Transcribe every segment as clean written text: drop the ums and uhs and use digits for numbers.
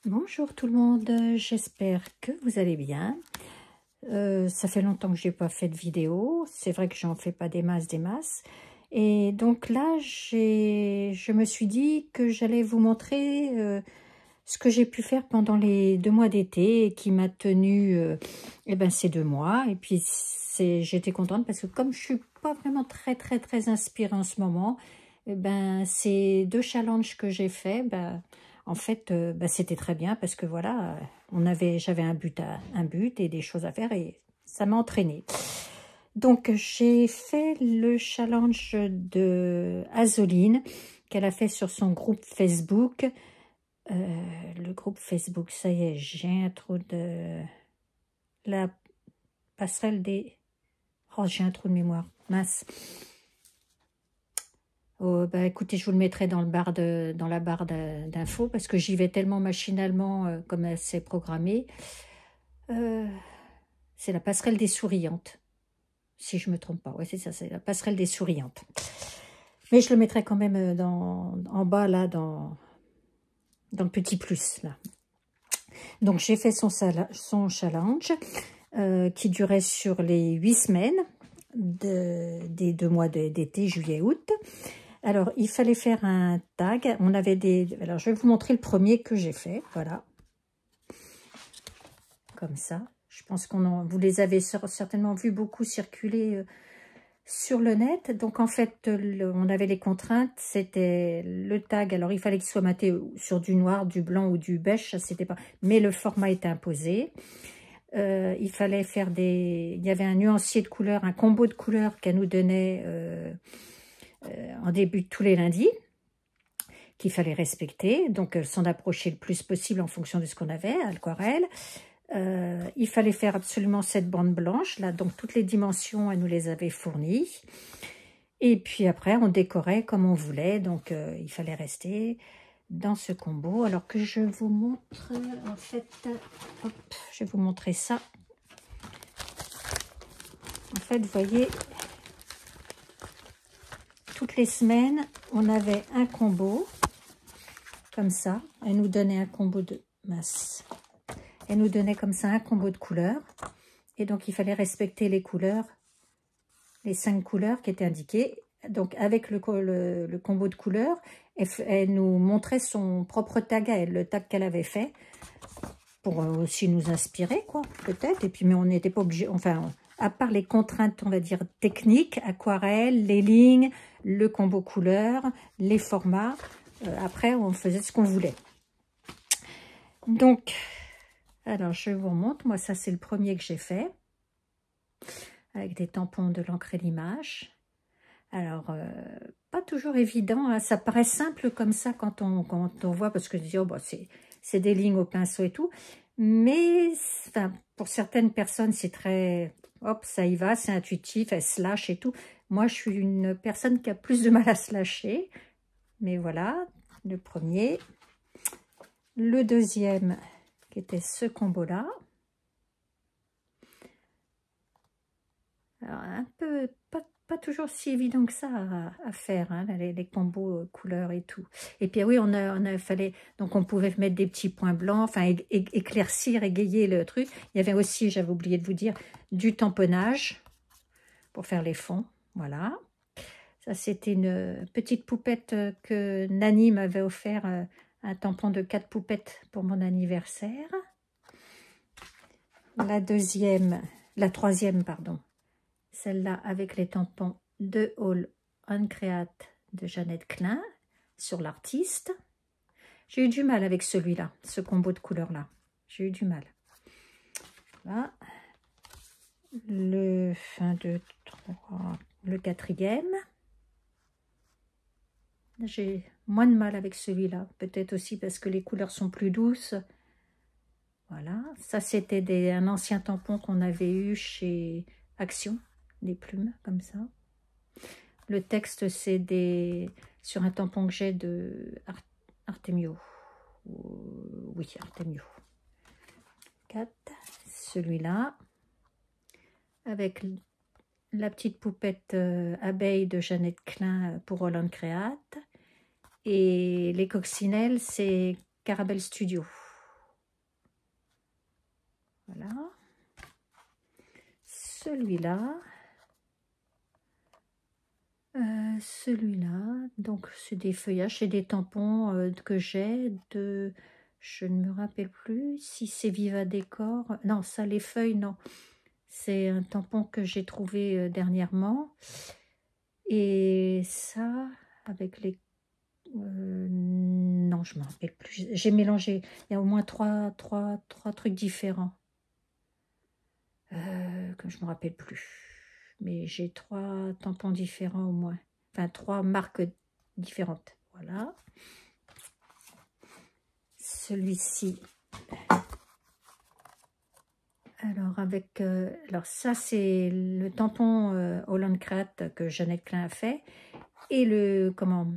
Bonjour tout le monde, j'espère que vous allez bien. Ça fait longtemps que je n'ai pas fait de vidéo, c'est vrai que j'en fais pas des masses. Et donc là, je me suis dit que j'allais vous montrer ce que j'ai pu faire pendant les 2 mois d'été et qui m'a tenu ces 2 mois. Et puis j'étais contente parce que comme je suis pas vraiment très inspirée en ce moment, ces 2 challenges que j'ai fait, en fait, c'était très bien parce que voilà, j'avais un but et des choses à faire et ça m'a entraînée. Donc, j'ai fait le challenge de Azoline qu'elle a fait sur son groupe Facebook. Le groupe Facebook, ça y est, j'ai un trou de... La passerelle des... Oh, j'ai un trou de mémoire, mince. Oh, écoutez, je vous le mettrai dans la barre d'infos parce que j'y vais tellement machinalement comme c'est programmé. C'est la passerelle des souriantes, si je ne me trompe pas. Oui, c'est ça, c'est la passerelle des souriantes. Mais je le mettrai quand même en bas, là, dans le petit plus, là. Donc, j'ai fait son challenge qui durait sur les 8 semaines des 2 mois d'été, juillet-août. Alors, il fallait faire un tag. On avait Alors, je vais vous montrer le premier que j'ai fait. Voilà. Comme ça. Je pense vous les avez certainement vu beaucoup circuler sur le net. Donc, en fait, on avait les contraintes. C'était le tag. Alors, il fallait qu'il soit maté sur du noir, du blanc ou du beige. Ça, c'était pas... Mais le format était imposé. Il fallait faire il y avait un nuancier de couleurs, un combo de couleurs qu'elle nous donnait... en début de tous les lundis, qu'il fallait respecter, donc s'en approcher le plus possible en fonction de ce qu'on avait, à l'aquarelle. Il fallait faire absolument cette bande blanche, là, donc toutes les dimensions, elle nous les avait fournies. Et puis après, on décorait comme on voulait, donc il fallait rester dans ce combo. Alors que je vous montre, en fait, hop, je vais vous montrer ça. En fait, vous voyez... Toutes les semaines, on avait un combo, comme ça. Elle nous donnait un combo de masse. Elle nous donnait comme ça un combo de couleurs. Et donc, il fallait respecter les couleurs, les 5 couleurs qui étaient indiquées. Donc, avec le combo de couleurs, elle nous montrait son propre tag à elle, le tag qu'elle avait fait, pour aussi nous inspirer, quoi, peut-être. Et puis, mais on n'était pas obligé, enfin... à part les contraintes, on va dire, techniques, aquarelle, les lignes, le combo couleur, les formats. Après, on faisait ce qu'on voulait. Donc, alors, je vous remonte. Moi, ça, c'est le premier que j'ai fait. Avec des tampons de l'encre et l'image. Alors, pas toujours évident. Hein. Ça paraît simple comme ça quand on voit, parce que je dis, oh, bah, c'est des lignes au pinceau et tout. Mais, enfin, pour certaines personnes, c'est très... Hop, ça y va, c'est intuitif, elle se lâche et tout. Moi, je suis une personne qui a plus de mal à se lâcher. Mais voilà, le premier. Le deuxième, qui était ce combo-là. Alors, un peu, pas toujours si évident que ça à faire, hein, les combos couleurs et tout. Et puis oui, fallait, donc on pouvait mettre des petits points blancs, enfin éclaircir, égayer le truc. Il y avait aussi, j'avais oublié de vous dire, du tamponnage pour faire les fonds, voilà. Ça, c'était une petite poupette que Nani m'avait offert, un tampon de 4 poupettes pour mon anniversaire. La troisième, pardon. Celle-là avec les tampons de All on Create de Jeannette Klein sur l'artiste. J'ai eu du mal avec celui-là, ce combo de couleurs-là. J'ai eu du mal. Voilà. Le 1, 2, 3, le quatrième. J'ai moins de mal avec celui-là. Peut-être aussi parce que les couleurs sont plus douces. Voilà. Ça, c'était un ancien tampon qu'on avait eu chez Action. Des plumes, comme ça. Le texte, c'est sur un tampon que j'ai de Artemio. Oui, Artemio. 4. Celui-là. Avec la petite poupette abeille de Jeannette Klein pour All on Create. Et les coccinelles, c'est Caramel Studio. Voilà. Celui-là. Celui-là. Donc, c'est des feuillages, c'est des tampons que j'ai de... Je ne me rappelle plus si c'est Viva Décor. Non, ça, les feuilles, non. C'est un tampon que j'ai trouvé dernièrement. Et ça, avec les... non, je ne me rappelle plus. J'ai mélangé. Il y a au moins trois trucs différents. Que je ne me rappelle plus. Mais j'ai 3 tampons différents au moins. Enfin, 3 marques différentes. Voilà. Celui-ci. Alors, avec... alors, ça, c'est le tampon Holland Craft que Jeannette Klein a fait. Et le... Comment?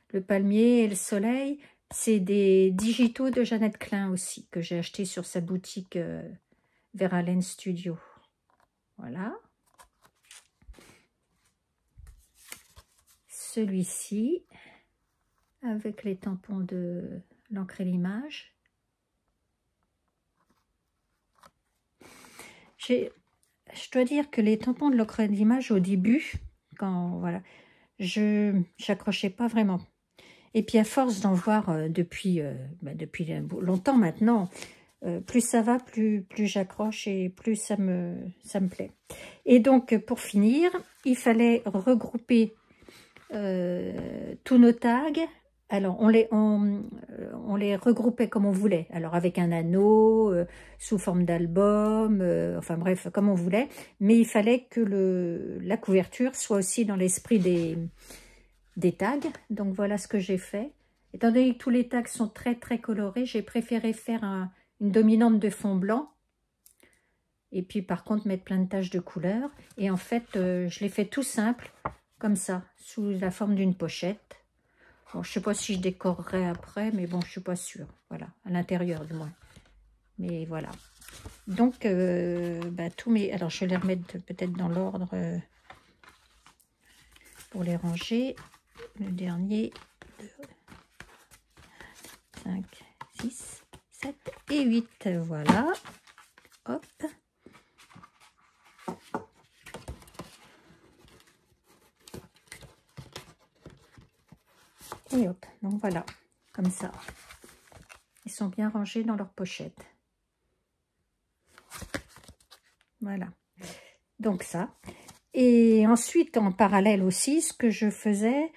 Le palmier et le soleil, c'est des digitaux de Jeannette Klein aussi, que j'ai acheté sur sa boutique Veralyn Studio. Voilà. Celui-ci, avec les tampons de l'encre et l'image. Je dois dire que les tampons de l'encre et l'image, au début, quand voilà, je n'accrochais pas vraiment. Et puis à force d'en voir depuis longtemps maintenant, plus ça va, plus j'accroche et plus ça me plaît. Et donc, pour finir, il fallait regrouper tous nos tags. Alors, on les regroupait comme on voulait. Alors, avec un anneau, sous forme d'album, enfin bref, comme on voulait. Mais il fallait que la couverture soit aussi dans l'esprit des tags. Donc, voilà ce que j'ai fait. Étant donné que tous les tags sont très, très colorés, j'ai préféré faire une dominante de fond blanc. Et puis, par contre, mettre plein de taches de couleur. Et en fait, je l'ai fait tout simple, comme ça, sous la forme d'une pochette. Bon, je ne sais pas si je décorerai après, mais bon, je ne suis pas sûre. Voilà, à l'intérieur du moins. Mais voilà. Donc, tous mes... Alors, je vais les remettre peut-être dans l'ordre pour les ranger. Le dernier, 2, 5, 6, 7 et 8. Voilà. Hop. Et hop, donc voilà, comme ça. Ils sont bien rangés dans leur pochette. Voilà. Donc ça. Et ensuite, en parallèle aussi, ce que je faisais,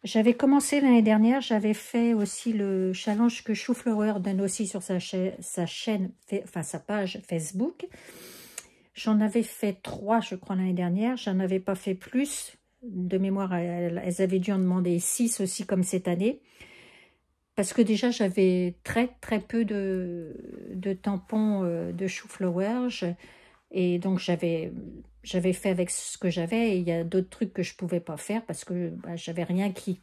j'avais commencé l'année dernière, j'avais fait aussi le challenge que Choufleur donne aussi sur sa chaîne, enfin sa page Facebook. J'en avais fait 3, je crois, l'année dernière. J'en avais pas fait plus. De mémoire, elles avaient dû en demander 6 aussi comme cette année. Parce que déjà, j'avais très peu de tampons de chou-flower. Et donc, j'avais fait avec ce que j'avais. Et il y a d'autres trucs que je ne pouvais pas faire parce que j'avais rien qui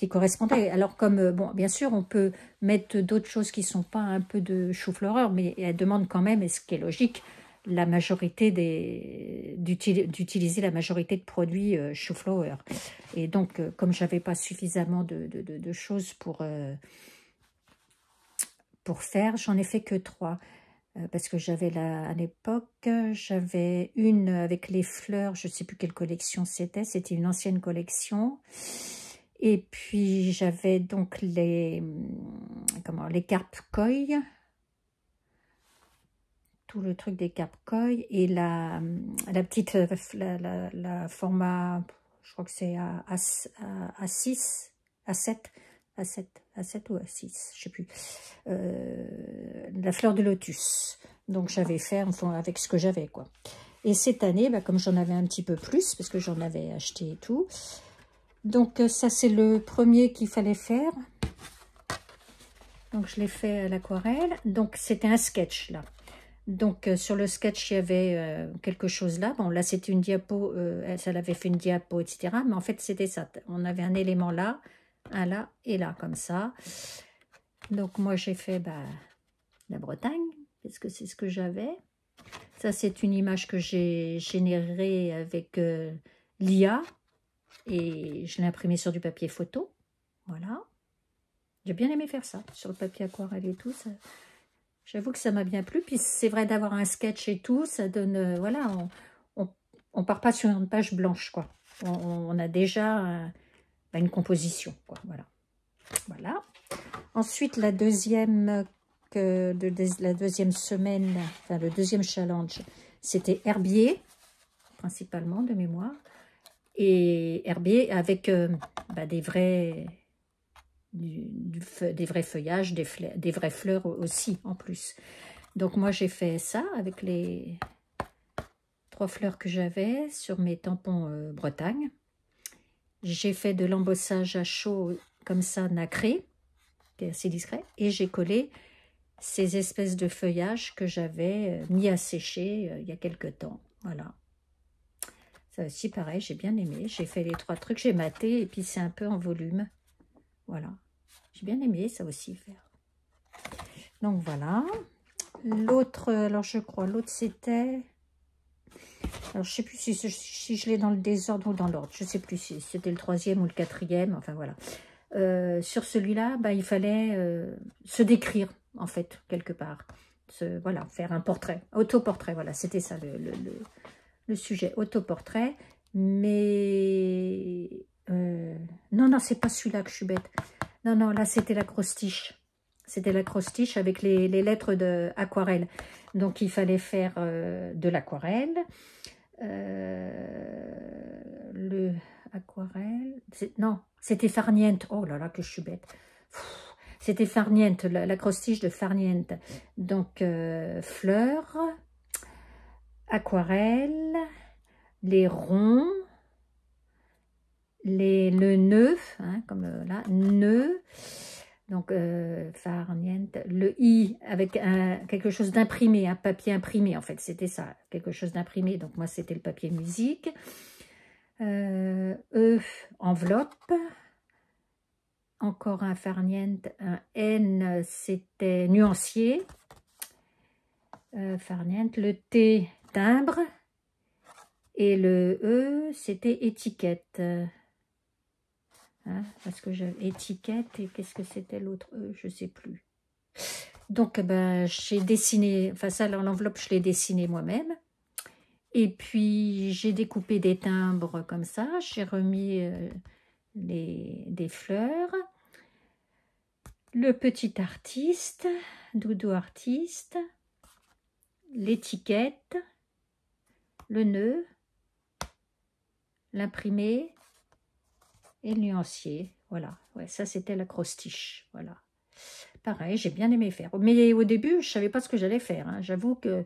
correspondait. Alors, comme, bon, bien sûr, on peut mettre d'autres choses qui ne sont pas un peu de chou-flower, mais elle demande quand même, et ce qui est logique, la majorité d'utiliser la majorité de produits chou-flower. Et donc, comme j'avais pas suffisamment de choses pour faire, j'en ai fait que 3. Parce que j'avais à l'époque, j'avais une avec les fleurs, je ne sais plus quelle collection c'était une ancienne collection. Et puis, j'avais donc les carpes koi, tout le truc des carpes koi, et la petite, la format, je crois que c'est à 6, à 7 ou à 6, je ne sais plus, la fleur de lotus. Donc j'avais fait enfin, avec ce que j'avais, quoi. Et cette année, comme j'en avais un petit peu plus, parce que j'en avais acheté et tout, donc ça c'est le premier qu'il fallait faire. Donc je l'ai fait à l'aquarelle. Donc c'était un sketch là. Donc sur le sketch il y avait quelque chose là. Bon là c'était une diapo, ça l'avait fait une diapo, etc. Mais en fait c'était ça. On avait un élément là, un là et là comme ça. Donc moi j'ai fait la Bretagne, parce que c'est ce que j'avais. Ça c'est une image que j'ai générée avec l'IA. Et je l'ai imprimée sur du papier photo. Voilà. J'ai bien aimé faire ça, sur le papier aquarelle et tout. J'avoue que ça m'a bien plu. Puis c'est vrai d'avoir un sketch et tout, ça donne... voilà, on part pas sur une page blanche, quoi. On a déjà une composition, quoi. Voilà. Voilà. Ensuite, la deuxième semaine, enfin le deuxième challenge, c'était herbier, principalement de mémoire. Et herbier avec des vrais feuillages, des vraies fleurs aussi en plus. Donc moi j'ai fait ça avec les 3 fleurs que j'avais sur mes tampons Bretagne. J'ai fait de l'embossage à chaud comme ça nacré, qui est assez discret, et j'ai collé ces espèces de feuillages que j'avais mis à sécher il y a quelque temps. Voilà. Ça aussi, pareil, j'ai bien aimé. J'ai fait les 3 trucs, j'ai maté, et puis c'est un peu en volume. Voilà. J'ai bien aimé ça aussi faire. Donc voilà. L'autre, alors je crois, l'autre c'était... Alors je sais plus si je l'ai dans le désordre ou dans l'ordre. Je sais plus si c'était le 3e ou le 4e. Enfin voilà. Sur celui-là, il fallait se décrire, en fait, quelque part. Voilà, faire un portrait. Autoportrait, voilà, c'était ça le sujet. Autoportrait. Mais... non, c'est pas celui-là que je suis bête. Non, là, c'était l'acrostiche. C'était l'acrostiche avec les lettres d'aquarelle. Donc, il fallait faire de l'aquarelle. Le aquarelle... Non, c'était Farniente. Oh là là, que je suis bête. C'était Farniente, l'acrostiche de Farniente. Donc, fleurs, aquarelle, les ronds, le nœud, hein, comme là, nœud. Donc, Farniente, le i avec quelque chose d'imprimé, un papier imprimé, en fait, c'était ça, quelque chose d'imprimé. Donc, moi, c'était le papier musique. Enveloppe. Encore un Farniente, un N, c'était nuancier. Farniente, le T, timbre. Et le E, c'était étiquette. Hein, parce que j'ai étiquette, et qu'est-ce que c'était l'autre E, je ne sais plus. Donc, j'ai dessiné, enfin ça, l'enveloppe, je l'ai dessiné moi-même. Et puis, j'ai découpé des timbres comme ça. J'ai remis des fleurs. Le petit artiste, Doudou artiste. L'étiquette. Le nœud. L'imprimé. Et le nuancier. Voilà. Ouais, ça, c'était l'acrostiche. Voilà. Pareil, j'ai bien aimé faire. Mais au début, je ne savais pas ce que j'allais faire. Hein. J'avoue que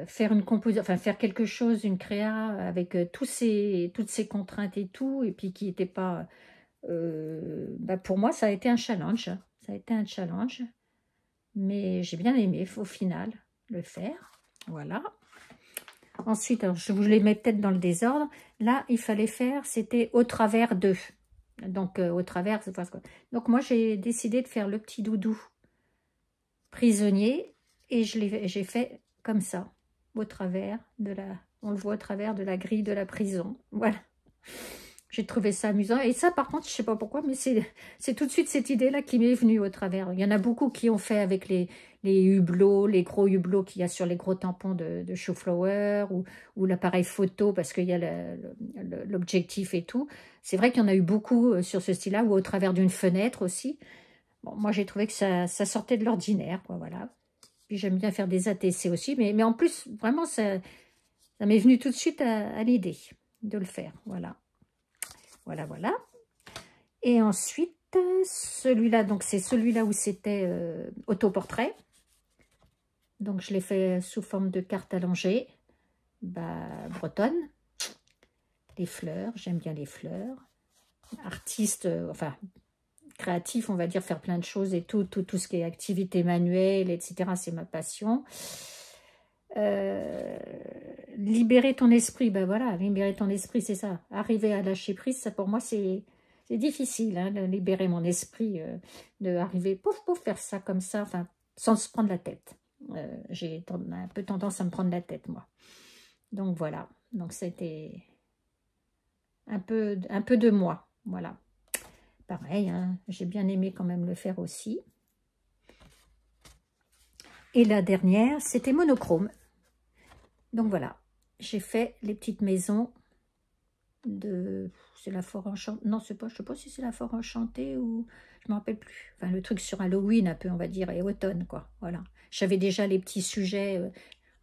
faire une composition, enfin faire quelque chose, une créa avec toutes ces contraintes et tout, et puis qui n'était pas... pour moi, ça a été un challenge. Ça a été un challenge. Mais j'ai bien aimé, au final, le faire. Voilà. Ensuite, alors, je vous les mets peut-être dans le désordre. Là, il fallait faire, c'était au travers de. Donc, au travers, donc moi, j'ai décidé de faire le petit doudou prisonnier. Et j'ai fait comme ça, au travers de la... On le voit au travers de la grille de la prison. Voilà. J'ai trouvé ça amusant. Et ça, par contre, je ne sais pas pourquoi, mais c'est tout de suite cette idée-là qui m'est venue au travers. Il y en a beaucoup qui ont fait avec les hublots, les gros hublots qu'il y a sur les gros tampons de Showflower ou l'appareil photo parce qu'il y a l'objectif et tout. C'est vrai qu'il y en a eu beaucoup sur ce style-là ou au travers d'une fenêtre aussi. Bon, moi, j'ai trouvé que ça sortait de l'ordinaire, quoi, voilà. Puis j'aime bien faire des ATC aussi, mais en plus, vraiment, ça m'est venu tout de suite à l'idée de le faire, voilà. Voilà, voilà. Et ensuite, celui-là, donc c'est celui-là où c'était autoportrait. Donc, je l'ai fait sous forme de carte allongée, bretonne. Les fleurs, j'aime bien les fleurs. Artiste, enfin, créatif, on va dire, faire plein de choses et tout ce qui est activité manuelle, etc. C'est ma passion. Libérer ton esprit, voilà, libérer ton esprit, c'est ça. Arriver à lâcher prise, ça pour moi, c'est difficile, hein, de libérer mon esprit, de arriver, pouf, faire ça comme ça, enfin, sans se prendre la tête. J'ai un peu tendance à me prendre la tête, moi. Donc, voilà. Donc, c'était un peu de moi, voilà. Pareil, hein, j'ai bien aimé quand même le faire aussi. Et la dernière, c'était monochrome. Donc voilà, j'ai fait les petites maisons de... C'est la Forêt Enchantée. Non, c'est pas, je sais pas si c'est la Forêt Enchantée ou... Je me rappelle plus. Enfin, le truc sur Halloween, un peu, on va dire, et automne, quoi. Voilà. J'avais déjà les petits sujets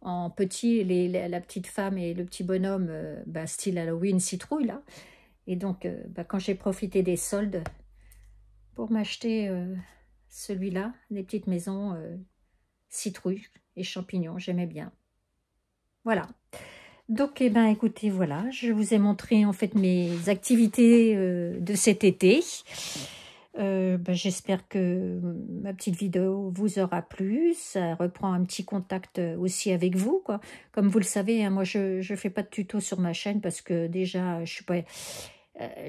en petit, la petite femme et le petit bonhomme, bah, style Halloween, citrouille, là. Et donc, bah, quand j'ai profité des soldes pour m'acheter celui-là, des petites maisons citrouille et champignons, j'aimais bien. Voilà. Donc, eh ben, écoutez, voilà, je vous ai montré en fait mes activités de cet été. Ben, j'espère que ma petite vidéo vous aura plu. Ça reprend un petit contact aussi avec vous, quoi. Comme vous le savez, hein, moi, je fais pas de tuto sur ma chaîne parce que déjà, je suis pas...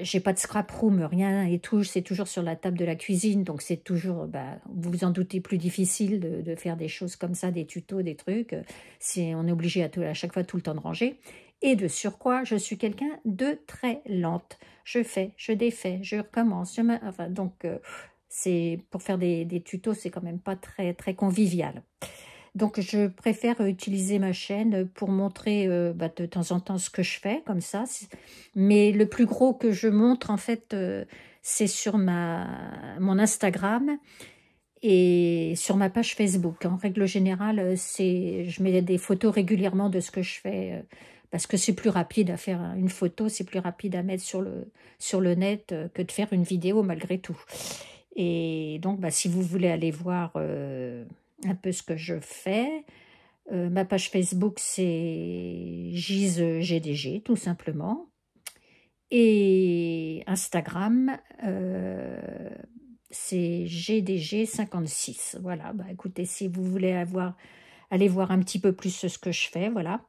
j'ai pas de scrap room, rien et tout, c'est toujours sur la table de la cuisine, donc c'est toujours, bah, vous vous en doutez, plus difficile de faire des choses comme ça, des tutos, des trucs. On est obligé à chaque fois tout le temps de ranger. Et de surcroît, je suis quelqu'un de très lente. Je fais, je défais, je recommence. Enfin, donc, c'est pour faire des tutos, c'est quand même pas très, très convivial. Donc, je préfère utiliser ma chaîne pour montrer bah, de temps en temps ce que je fais, comme ça. Mais le plus gros que je montre, en fait, c'est sur mon Instagram et sur ma page Facebook. En règle générale, je mets des photos régulièrement de ce que je fais, parce que c'est plus rapide à faire une photo, c'est plus rapide à mettre sur le net que de faire une vidéo, malgré tout. Et donc, bah, si vous voulez aller voir un peu ce que je fais, ma page Facebook, c'est Gise GDG, tout simplement. Et Instagram, c'est GDG56. Voilà, bah, écoutez, si vous voulez aller voir un petit peu plus ce que je fais, voilà.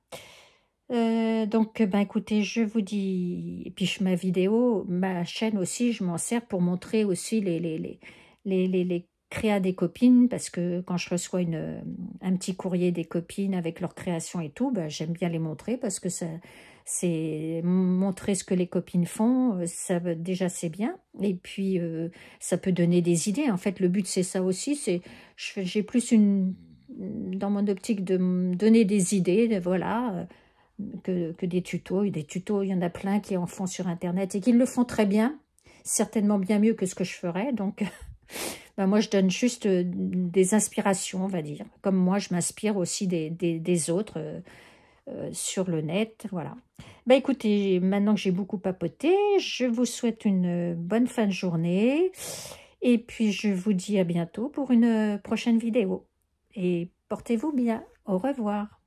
Donc, ben, écoutez, je vous dis, et puis ma vidéo, ma chaîne aussi, je m'en sers pour montrer aussi les créas des copines, parce que quand je reçois un petit courrier des copines avec leur création et tout, ben, j'aime bien les montrer, parce que c'est montrer ce que les copines font, ça déjà c'est bien, et puis ça peut donner des idées. En fait, le but c'est ça aussi, j'ai plus dans mon optique de me donner des idées, voilà, que des tutos. Et des tutos, il y en a plein qui en font sur Internet et qui le font très bien, certainement bien mieux que ce que je ferais. Donc, ben moi, je donne juste des inspirations, on va dire. Comme moi, je m'inspire aussi des autres sur le net. Voilà. Ben, écoutez, maintenant que j'ai beaucoup papoté, je vous souhaite une bonne fin de journée. Et puis, je vous dis à bientôt pour une prochaine vidéo. Et portez-vous bien. Au revoir.